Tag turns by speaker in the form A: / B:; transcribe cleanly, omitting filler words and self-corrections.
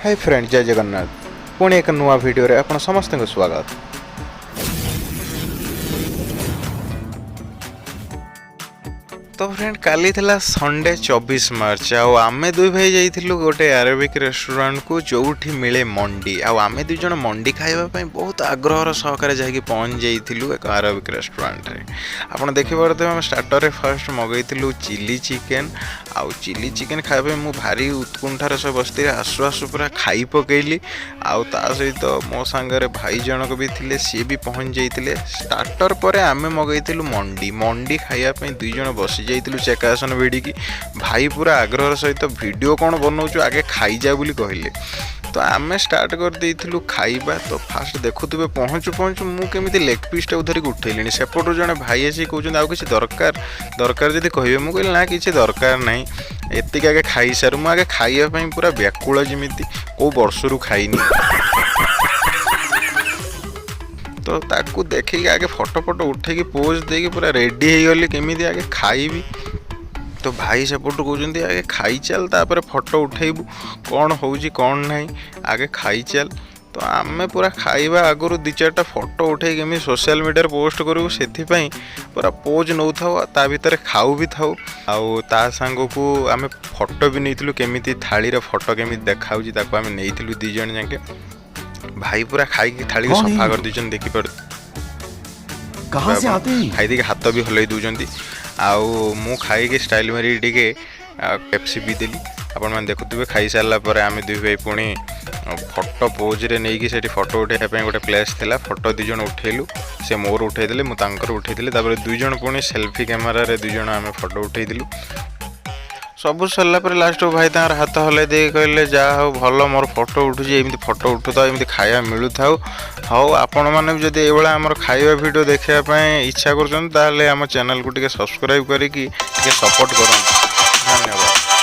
A: Hi friend, जय जगन्नाथ। पुणी एक नुआ वीडियो रे आपण समस्त को स्वागत। तो फ्रेंड काली थिला संडे 24 मार्च आमे दुई भाई जाइथिलु गोटे अरेबिक रेस्टोरेंट को जोठी मिले मंडी आमे दुई जण मंडी खाइबा पई बहुत आग्रहर सहकारे जाके पहुंच जाइथिलु एक अरेबिक रेस्टोरेंट रे। आपण देखि परते हम स्टार्टर रे फर्स्ट मगैथिलु चिली चिकेन खाइबे मु भारी उत्कुंठार से बस्ती आसु आसु पूरा खाई पकेइली ता सहित मो सांगरे भाई जनक भी थिले सी भी पहुंच जाइथिले। स्टार्टर पर आमे मगैथिलु मंडी खाइबा पई दुई जण बसी जाइथिलु चेकासन भिडिकी। भाई पूरा आग्रह सहित वीडियो कौन बनाऊँ आगे खाई जा बोली कहले, तो आमे स्टार्ट कर देइथिलु खाइबा। तो फास्ट देखुथिबे पहुँचु पहुँचु मु केमिति लेग पीस टा धरिक उठेलिनी। सेपटू जने भाई आसी कहउछन आउ किछि दरकार जदि कहबे मु कहली ना किछि दरकार नाही, एतिक आगे खाई सारू। मु आगे खाइबा पई पूरा व्याकुल जिमिति को वर्षरु खाइनी। तो ताकू देखिक आगे फोटो उठेकी पोज देकी पूरा रेडी हो गली केमिति आगे खाइबी। तो भाई सेपटू कहते आगे खाई चल तापर फोटो उठेबू कौन होउची कौन नहीं आगे खाई चल। तो आमे पूरा खाइबा आगुरु 2-4टा फोटो उठे केमी सोशल मीडिया पोस्ट करू से पूरा पोज नौ था ता भीतर खाऊ भी थाऊ ता सांग को आमे फोटो भी नहीं केमिति थाली फोटो केमिति देखाउची ताको आमे नेइथिलु 2 जण जाके। भाई पूरा खाई थाली को सफा कर दीजन देखि पर
B: कहां से आते हैं
A: खाई दे हाथ भी हलई दूजंती मु खाई के स्टाइल मारी टिके पेप्सी पी देली। आपण माने देखुथिबे खाई सारला पर आमे दुई भाई पुणी फोटो पोज रे नेकी सेठी फोटो उठेया पे गोटे प्लेस थिला। फोटो 2 जण उठेलु, से मोर उठे देले मु तांकर उठे देले। तापर 2 जण पुणी सेल्फी कैमरा रे 2 जण आमे फोटो उठे दिलु। सब सरला पर लास्ट भाई तार हाथ हलै दे कहले जा हो भल मोर फोटो उठुची एमती फोटो उठुता एमती खाया मिलु थाउ। हाउ आपण माने जदि एबळा हमर खाइबा वीडियो देखिया पय इच्छा करछन ताले हम चैनल को टिके सब्सक्राइब करी कि टिके सपोर्ट करन। धन्यवाद।